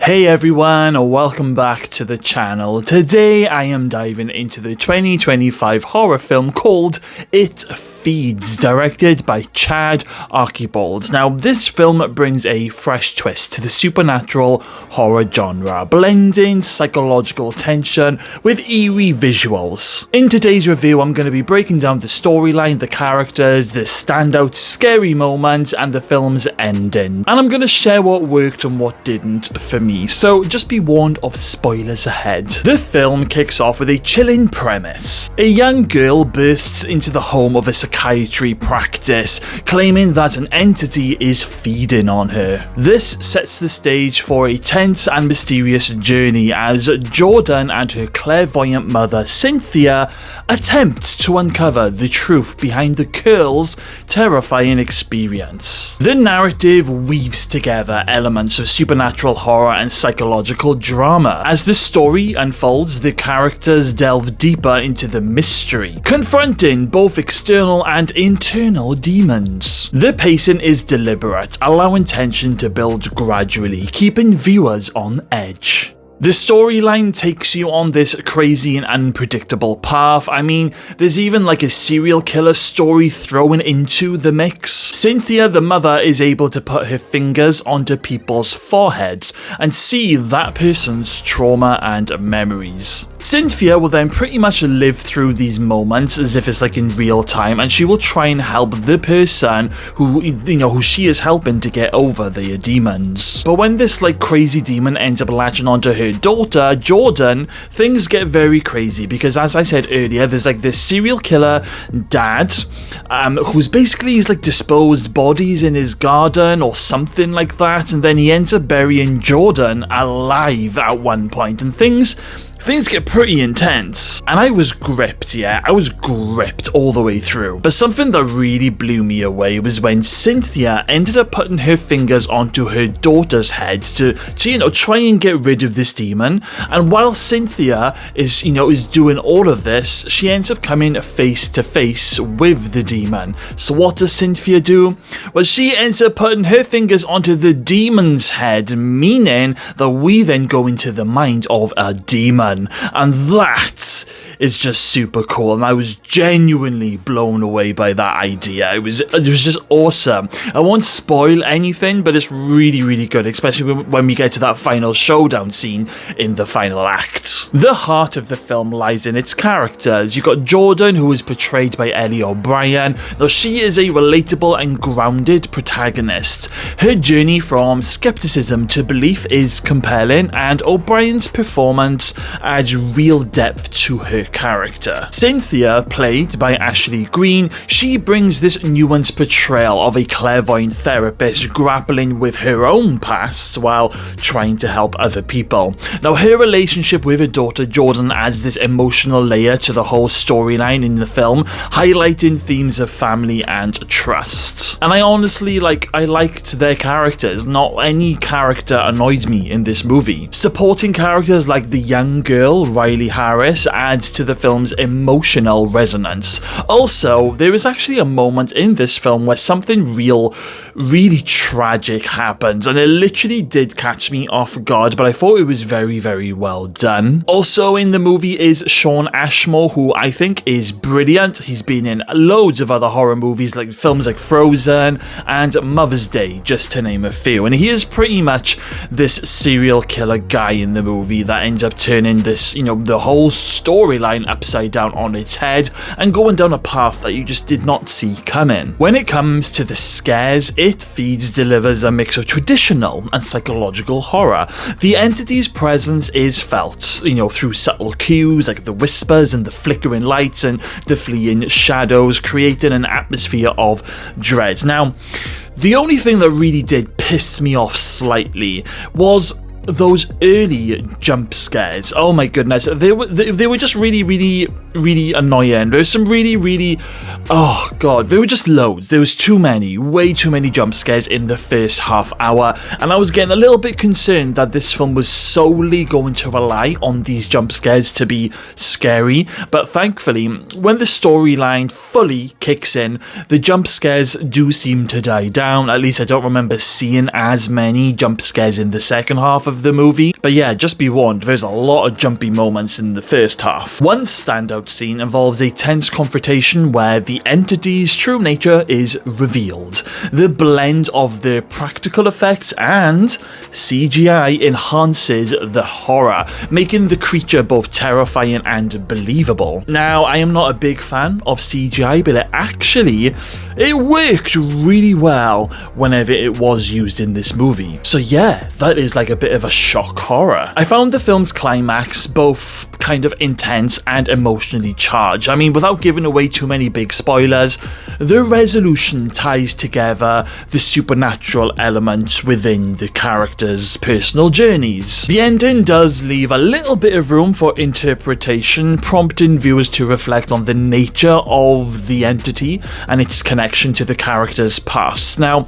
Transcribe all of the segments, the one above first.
Hey everyone, welcome back to the channel. Today I am diving into the 2025 horror film called It Feeds, directed by Chad Archibald. Now this film brings a fresh twist to the supernatural horror genre, blending psychological tension with eerie visuals. In today's review I'm going to be breaking down the storyline, the characters, the standout scary moments and the film's ending. And I'm going to share what worked and what didn't for me. So just be warned of spoilers ahead. The film kicks off with a chilling premise. A young girl bursts into the home of a psychiatry practice, claiming that an entity is feeding on her. This sets the stage for a tense and mysterious journey as Jordan and her clairvoyant mother Cynthia attempt to uncover the truth behind the girl's terrifying experience. The narrative weaves together elements of supernatural horror and psychological drama. As the story unfolds, the characters delve deeper into the mystery, confronting both external and internal demons. The pacing is deliberate, allowing tension to build gradually, keeping viewers on edge. The storyline takes you on this crazy and unpredictable path. I mean, there's even like a serial killer story thrown into the mix. Cynthia, the mother, is able to put her fingers onto people's foreheads and see that person's trauma and memories. Cynthia will then pretty much live through these moments as if it's like in real time, and she will try and help the person who she is helping to get over their demons. But when this like crazy demon ends up latching onto her daughter, Jordan, things get very crazy because, as I said earlier, there's like this serial killer dad who's basically he's like disposed bodies in his garden or something like that, and then he ends up burying Jordan alive at one point, and things get pretty intense. And I was gripped, I was gripped all the way through. But something that really blew me away was when Cynthia ended up putting her fingers onto her daughter's head to try and get rid of this demon. And while Cynthia is doing all of this, she ends up coming face to face with the demon. So what does Cynthia do? Well, she ends up putting her fingers onto the demon's head, meaning that we then go into the mind of a demon. And that is just super cool, and I was genuinely blown away by that idea. It was just awesome. I won't spoil anything, but it's really, really good, especially when we get to that final showdown scene in the final act. The heart of the film lies in its characters. You've got Jordan, who is portrayed by Ellie O'Brien. Now, she is a relatable and grounded protagonist. Her journey from skepticism to belief is compelling, and O'Brien's performance adds real depth to her character. Cynthia, played by Ashley Greene, she brings this nuanced portrayal of a clairvoyant therapist grappling with her own past while trying to help other people. Now, her relationship with her daughter Jordan adds this emotional layer to the whole storyline in the film, highlighting themes of family and trust. And I honestly I liked their characters. Not any character annoyed me in this movie. Supporting characters like the young girl, Riley Harris, adds to the film's emotional resonance. Also, there is actually a moment in this film where something really tragic happened, and it literally did catch me off guard, but I thought it was very, very well done. Also in the movie is Shawn Ashmore, who I think is brilliant. He's been in loads of other horror movies, like films like Frozen and Mother's Day, just to name a few, and he is pretty much this serial killer guy in the movie that ends up turning this, the whole storyline upside down on its head and going down a path that you just did not see coming. When it comes to the scares, It Feeds delivers a mix of traditional and psychological horror. The entity's presence is felt, through subtle cues like the whispers and the flickering lights and the fleeing shadows, creating an atmosphere of dread. Now, the only thing that really did piss me off slightly was those early jump scares. Oh my goodness, they were just really annoying. There was some really oh god, there were just loads. There was way too many jump scares in the first half hour, and I was getting a little bit concerned that this film was solely going to rely on these jump scares to be scary. But thankfully, when the storyline fully kicks in, the jump scares do seem to die down. At least I don't remember seeing as many jump scares in the second half of of the movie. But yeah, just be warned, there's a lot of jumpy moments in the first half. One standout scene involves a tense confrontation where the entity's true nature is revealed. The blend of the practical effects and CGI enhances the horror, making the creature both terrifying and believable. Now, I am not a big fan of CGI, but it worked really well whenever it was used in this movie. So yeah, that is like a bit of a shock horror. I found the film's climax both kind of intense and emotionally charged. I mean, without giving away too many big spoilers, the resolution ties together the supernatural elements within the characters' personal journeys. The ending does leave a little bit of room for interpretation, prompting viewers to reflect on the nature of the entity and its connection to the character's past. Now,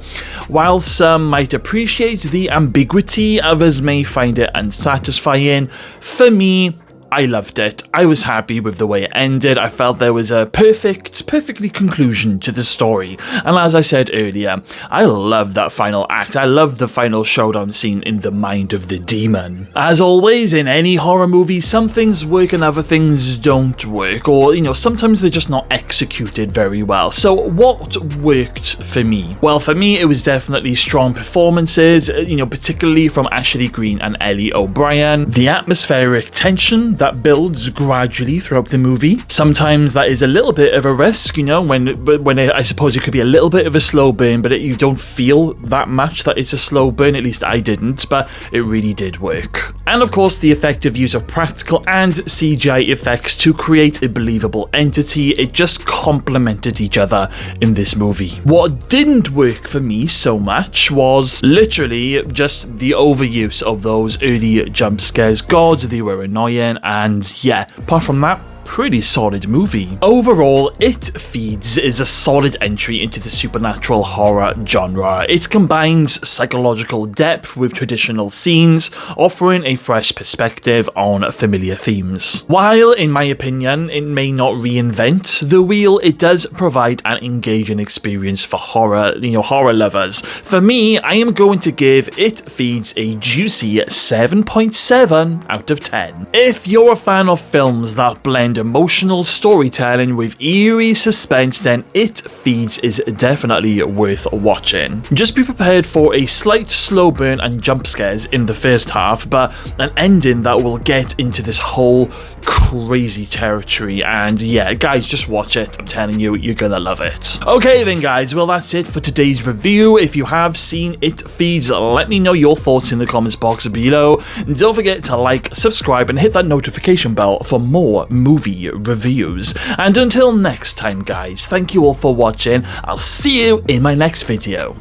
while some might appreciate the ambiguity, others may find it unsatisfying. For me, I loved it. I was happy with the way it ended. I felt there was a perfectly conclusion to the story. And as I said earlier, I love that final act. I love the final showdown scene in the mind of the demon. As always, in any horror movie, some things work and other things don't work. Or, sometimes they're just not executed very well. So what worked for me? Well, for me, it was definitely strong performances, particularly from Ashley Greene and Ellie O'Brien. The atmospheric tension that builds gradually throughout the movie. Sometimes that is a little bit of a risk, when I suppose it could be a little bit of a slow burn, but you don't feel that much that it's a slow burn, at least I didn't, but it really did work. And of course, the effective use of practical and CGI effects to create a believable entity, it just complemented each other in this movie. What didn't work for me so much was literally just the overuse of those early jump scares. God, they were annoying. And yeah, apart from that, pretty solid movie. Overall, It Feeds is a solid entry into the supernatural horror genre. It combines psychological depth with traditional scenes, offering a fresh perspective on familiar themes. While, in my opinion, it may not reinvent the wheel, it does provide an engaging experience for horror lovers. For me, I am going to give It Feeds a juicy 7.7 out of 10. If you're a fan of films that blend emotional storytelling with eerie suspense, then It Feeds is definitely worth watching. Just be prepared for a slight slow burn and jump scares in the first half, but an ending that will get into this whole crazy territory. And yeah, guys, just watch it. I'm telling you, you're gonna love it. Okay then, guys, well, that's it for today's review. If you have seen It Feeds, let me know your thoughts in the comments box below. Don't forget to like, subscribe, and hit that notification bell for more movie reviews. And until next time, guys, thank you all for watching. I'll see you in my next video.